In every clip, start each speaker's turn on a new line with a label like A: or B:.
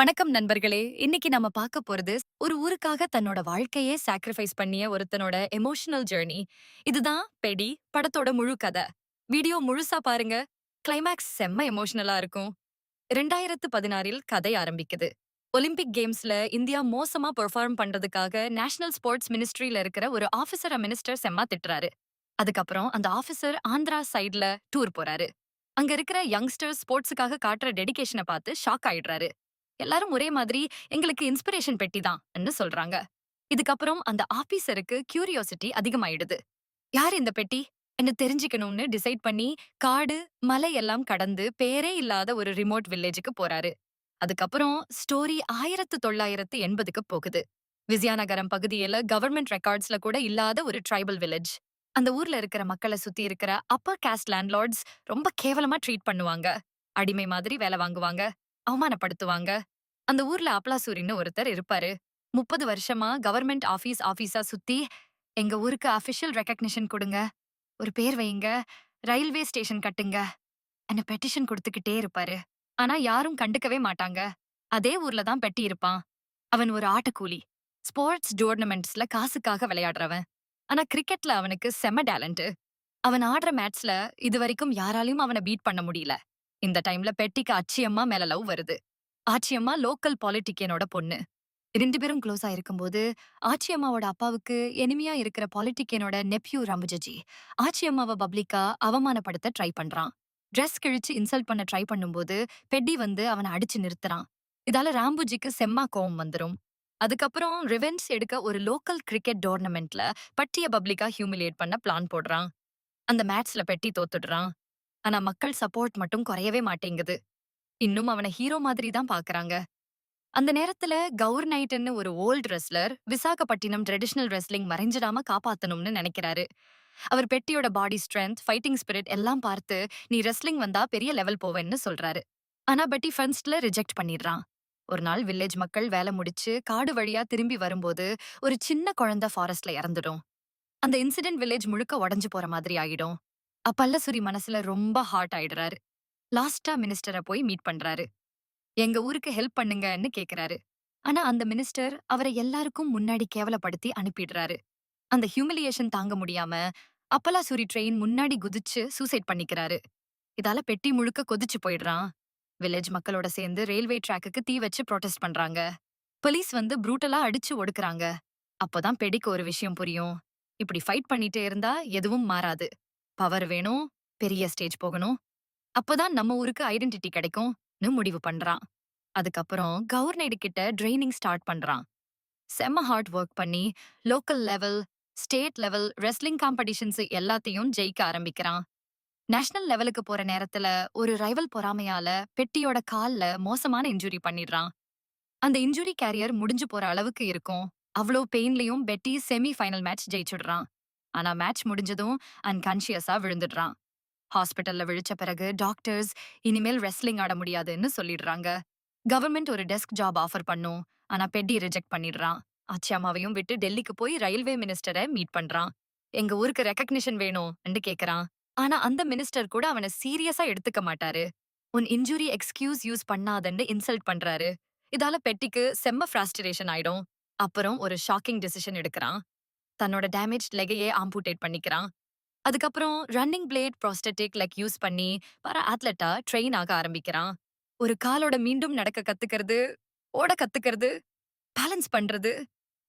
A: வணக்கம் நண்பர்களே. இன்னைக்கு நம்ம பார்க்க போறது ஒரு ஊருக்காக தன்னோட வாழ்க்கையே சாக்ரிஃபைஸ் பண்ணிய ஒருத்தனோட எமோஷனல் ஜர்னி. இதுதான் பெடி படத்தோட முழு கதை. வீடியோ முழுசா பாருங்க. கிளைமாக்ஸ் செம்ம எமோஷனலா இருக்கும். 2016இல் கதை ஆரம்பிக்குது. ஒலிம்பிக் கேம்ஸ்ல இந்தியா மோசமா பெர்ஃபார்ம் பண்றதுக்காக நேஷனல் ஸ்போர்ட்ஸ் மினிஸ்ட்ரியில இருக்கிற ஒரு ஆபீசர மினிஸ்டர் செம்ம திட்டுறாரு. அதுக்கப்புறம் அந்த ஆபீசர் ஆந்திரா சைடுல டூர் போறாரு. அங்க இருக்கிற யங்ஸ்டர்ஸ் ஸ்போர்ட்ஸுக்காக காட்டுற டெடிகேஷனை பார்த்து ஷாக் ஆயிடுறாரு. எல்லாரும் ஒரே மாதிரி எங்களுக்கு இன்ஸ்பிரேஷன் பெட்டி தான் சொல்றாங்க. இதுக்கப்புறம் அந்த ஆபீசருக்கு கியூரியாசிட்டி அதிகமாயிடுது. யார் இந்த பெட்டி என்ன தெரிஞ்சுக்கணும்னு டிசைட் பண்ணி காடு மலை எல்லாம் கடந்து பேரே இல்லாத ஒரு ரிமோட் வில்லேஜுக்கு போறாரு. அதுக்கப்புறம் ஸ்டோரி 1980க்கு போகுது. விஜயநகரம் பகுதியில கவர்மெண்ட் ரெக்கார்ட்ஸ்ல கூட இல்லாத ஒரு ட்ரைபல் வில்லேஜ். அந்த ஊர்ல இருக்கிற மக்களை சுத்தி இருக்கிற அப்பர் காஸ்ட் லேண்ட்லார்ட்ஸ் ரொம்ப கேவலமா ட்ரீட் பண்ணுவாங்க. அடிமை மாதிரி வேலை வாங்குவாங்க, அவமானப்படுத்துவாங்க. அந்த ஊர்ல அப்லாசூரின்னு ஒருத்தர் இருப்பாரு. 30 வருஷமா கவர்மெண்ட் ஆபீஸா சுத்தி எங்க ஊருக்கு அபிஷியல் ரெகக்னிஷன் கொடுங்க, ஒரு பேர் வைங்க, ரயில்வே ஸ்டேஷன் கட்டுங்க என்ன பெட்டிஷன் கொடுத்துக்கிட்டே இருப்பாரு. ஆனா யாரும் கண்டுக்கவே மாட்டாங்க. அதே ஊர்ல தான் பெட்டி இருப்பான். அவன் ஒரு ஆட்டக்கூலி. ஸ்போர்ட்ஸ் டோர்னமெண்ட்ஸ்ல காசுக்காக விளையாடுறவன். ஆனா கிரிக்கெட்ல அவனுக்கு செம்ம டேலண்ட். அவன் ஆடுற மேட்ச்ல இதுவரைக்கும் யாராலையும் அவனை பீட் பண்ண முடியல. இந்த டைம்ல பெட்டிக்கு அச்சியம்மா மேல லவ் வருது. ஆச்சியம்மா லோக்கல் பாலிட்டிக்கியனோட பொண்ணு. 2 பேரும் க்ளோஸா இருக்கும்போது ஆச்சியம்மாவோட அப்பாவுக்கு எனிமியா இருக்கிற பாலிட்டிக்கியனோட நெப்யூ ராம்புஜி ஆச்சியம்மாவை பப்ளிக்கா அவமானப்படுத்த ட்ரை பண்றான். ட்ரெஸ் கிழிச்சு இன்சல்ட் பண்ண ட்ரை பண்ணும்போது பெட்டி வந்து அவனை அடிச்சு நிறுத்துறான். இதால ராம்புஜிக்கு செம்ம கோவம் வந்துரும். அதுக்கப்புறம் ரிவெஞ்ச் எடுக்க ஒரு லோக்கல் கிரிக்கெட் டோர்னமெண்ட்ல பட்டிய பப்ளிக்கா ஹியூமிலியேட் பண்ண பிளான் போடுறான். அந்த மேட்ச்ல பெட்டி தோத்துடுறான். ஆனா மக்கள் சப்போர்ட் மட்டும் குறையவே மாட்டேங்குது. இன்னும் அவனை ஹீரோ மாதிரி தான் பாக்குறாங்க. அந்த நேரத்துல கவுர் நைட்ன்னு ஒரு old wrestler Visakhapatnam traditional wrestling மறைஞ்சிடாம காப்பாத்தணும்னு நினைக்கிறாரு. அவர் பெட்டியோட பாடி ஸ்ட்ரென்த், ஃபைட்டிங் ஸ்பிரிட் எல்லாம் பார்த்து நீ ரெஸ்லிங் வந்தா பெரிய லெவல் போவேன்னு சொல்றாரு. ஆனா பெட்டி ஃபர்ஸ்ட்ல ரிஜெக்ட் பண்ணிடுறான். ஒரு நாள் வில்லேஜ் மக்கள் வேலை முடிச்சு காடு வழியா திரும்பி வரும்போது ஒரு சின்ன குழந்தை ஃபாரஸ்ட்ல இறந்துடும். அந்த இன்சிடென்ட் வில்லேஜ் முழுக்க உடைஞ்சு போற மாதிரி ஆயிடும். அப்பல்லசுரி மனசுல ரொம்ப ஹார்ட் ஆயிடுறாரு. லாஸ்டா மினிஸ்டரை போய் மீட் பண்றாரு. எங்க ஊருக்கு ஹெல்ப் பண்ணுங்கன்னு கேக்குறாரு. ஆனா அந்த மினிஸ்டர் அவரை எல்லாருக்கும் முன்னாடி கேவலப்படுத்தி அனுப்பிடுறாரு. அந்த ஹியூமிலியேஷன் தாங்க முடியாம அப்பலாசூரி ட்ரெயின் முன்னாடி குதிச்சு சூசைட் பண்ணிக்கிறாரு. இதால பெட்டி முழுக்க கொதிச்சு போயிடுறான். வில்லேஜ் மக்களோட சேர்ந்து ரயில்வே ட்ராக்குக்கு தீ வச்சு ப்ரொடெஸ்ட் பண்றாங்க. போலீஸ் வந்து ப்ரூட்டலா அடிச்சு ஒடுக்குறாங்க. அப்பதான் பெடிக்கு ஒரு விஷயம் புரியும். இப்படி ஃபைட் பண்ணிட்டே இருந்தா எதுவும் மாறாது. பவர் வேணும், பெரிய ஸ்டேஜ் போகணும். அப்பதான் நம்ம ஊருக்கு ஐடென்டிட்டி கிடைக்கும்னு முடிவு பண்றான். அதுக்கப்புறம் கவர்னர் கிட்ட ட்ரைனிங் ஸ்டார்ட் பண்றான். செம்ம ஹார்ட் ஒர்க் பண்ணி local level, state level wrestling competitions எல்லாத்தையும் ஜெயிக்க ஆரம்பிக்கிறான். நேஷனல் லெவலுக்கு போற நேரத்துல ஒரு ரைவல் பொறாமையால பெட்டியோட கால்ல மோசமான இன்ஜுரி பண்ணிடுறான். அந்த இன்ஜுரி கேரியர் முடிஞ்சு போற அளவுக்கு இருக்கும். அவ்வளோ பெயின்லயும் பெட்டி செமி ஃபைனல் மேட்ச் ஜெயிச்சுடுறான். ஆனா மேட்ச் முடிஞ்சதும் அன்கான்ஷியஸா விழுந்துடுறான். ஹாஸ்பிட்டல்ல விழிச்ச பிறகு டாக்டர்ஸ் இனிமேல் ரெஸ்லிங் ஆட முடியாதுன்னு சொல்லிடுறாங்க. கவர்மெண்ட் ஒரு டெஸ்க் ஜாப் ஆஃபர் பண்ணும். ஆனா பெட்டி ரிஜெக்ட் பண்ணிடுறான். அம்மாவையும் விட்டு டெல்லிக்கு போய் ரயில்வே மினிஸ்டரை மீட் பண்றான். எங்க ஊருக்கு ரெகக்னிஷன் வேணும்னு கேக்குறான். ஆனா அந்த மினிஸ்டர் கூட அவனை சீரியஸா எடுத்துக்க மாட்டாரு. உன் இன்ஜுரி எக்ஸ்கியூஸ் யூஸ் பண்ணாதன்னு இன்சல்ட் பண்றாரு. இதால பெட்டிக்கு செம்ம ஃப்ராஸ்ட்ரேஷன் ஆயிடும். அப்புறம் ஒரு ஷாக்கிங் டிசிஷன் எடுக்கிறான். தன்னோட டேமேஜ் லெகையே ஆம்புடேட் பண்ணிக்கிறான். அதுக்கப்புறம் ரன்னிங் பிளேட் ப்ரோஸ்டெட்டிக் லெக் யூஸ் பண்ணி பர அத்லெட்டா ட்ரெயின் ஆக ஆரம்பிக்கிறான். ஒரு காலோட மீண்டும் நடக்க கத்துக்கிறது, ஓட கத்துக்கிறது, பேலன்ஸ் பண்றது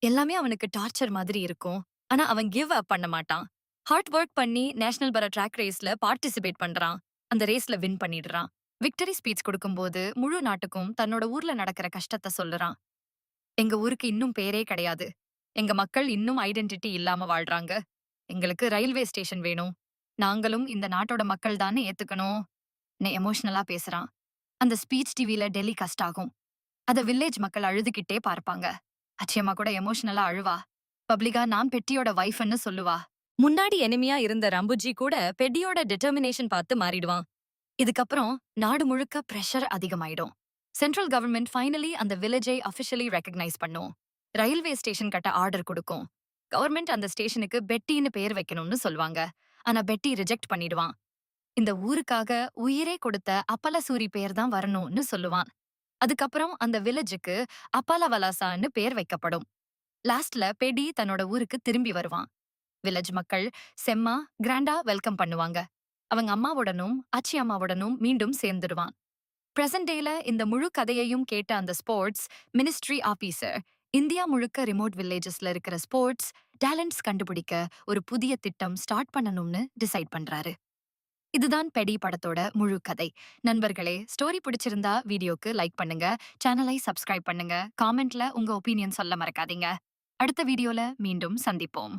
A: எல்லாமே அவனுக்கு டார்ச்சர் மாதிரி இருக்கும். ஆனா அவன் கிவ் அப் பண்ண மாட்டான். ஹார்ட் ஒர்க் பண்ணி நேஷனல் பர ட்ராக் ரேஸ்ல பார்ட்டிசிபேட் பண்றான். அந்த ரேஸ்ல வின் பண்ணிடுறான். விக்டரி ஸ்பீச் கொடுக்கும்போது முழு நாட்டுக்கும் தன்னோட ஊர்ல நடக்கிற கஷ்டத்தை சொல்லுறான். எங்க ஊருக்கு இன்னும் பேரே கிடையாது. எங்க மக்கள் இன்னும் ஐடென்டிட்டி இல்லாம வாழ்றாங்க. எங்களுக்கு ரயில்வே ஸ்டேஷன் வேணும். நாங்களும் இந்த நாட்டோட மக்கள் தானே ஏத்துக்கணும். எமோஷனலா பேசுறான். அந்த ஸ்பீச் டிவில டெல்லி கஸ்ட் ஆகும். அத வில்லேஜ் மக்கள் அழுதுகிட்டே பார்ப்பாங்க. அச்சியம்மா கூட எமோஷனலா அழுவா. பப்ளிகா நான் பெட்டியோட வைஃப்னு சொல்லுவா. முன்னாடி எனிமியா இருந்த ரம்புஜி கூட பெட்டியோட டிட்டர்மினேஷன் பார்த்து மாறிடுவான். இதுக்கப்புறம் நாடு முழுக்க பிரஷர் அதிகமாயிடும். சென்ட்ரல் கவர்மெண்ட் ஃபைனலி அந்த வில்லேஜை அபிஷியலி ரெகக்னைஸ் பண்ணும். ரயில்வே ஸ்டேஷன் கட்ட ஆர்டர் கொடுக்கும். கவர்மெண்ட் அந்த ஸ்டேஷனுக்கு பெட்டின்னு பேர் வைக்கணும்னு சொல்வாங்க. ஆனா பெட்டி ரிஜெக்ட் பண்ணிடுவான். இந்த ஊருக்காக உயிரே கொடுத்த அப்பலசூரி பேர் தான் வரணும்னு சொல்லுவான். அதுக்கப்புறம் அந்த வில்லேஜுக்கு அப்பாலவலாசான்னு பேர் வைக்கப்படும். லாஸ்ட்ல பெடி தன்னோட ஊருக்கு திரும்பி வருவான். வில்லேஜ் மக்கள் செம்ம கிராண்டா வெல்கம் பண்ணுவாங்க. அவங்க அம்மாவுடனும் ஆச்சி அம்மாவுடனும் மீண்டும் சேர்ந்துடுவான். பிரசன்ட் டேல இந்த முழு கதையையும் கேட்ட அந்த ஸ்போர்ட்ஸ் மினிஸ்ட்ரி ஆபீசர் இந்தியா முழுக்க ரிமோட் வில்லேஜஸ்ல இருக்கிற ஸ்போர்ட்ஸ் டேலண்ட்ஸ் கண்டுபிடிக்க ஒரு புதிய திட்டம் ஸ்டார்ட் பண்ணணும்னு டிசைட் பண்றாரு. இதுதான் பெடி படத்தோட முழு கதை. நண்பர்களே, ஸ்டோரி பிடிச்சிருந்தா வீடியோக்கு லைக் பண்ணுங்க, சேனலை சப்ஸ்கிரைப் பண்ணுங்க, காமெண்ட்ல உங்க ஒப்பீனியன் சொல்ல மறக்காதீங்க. அடுத்த வீடியோல மீண்டும் சந்திப்போம்.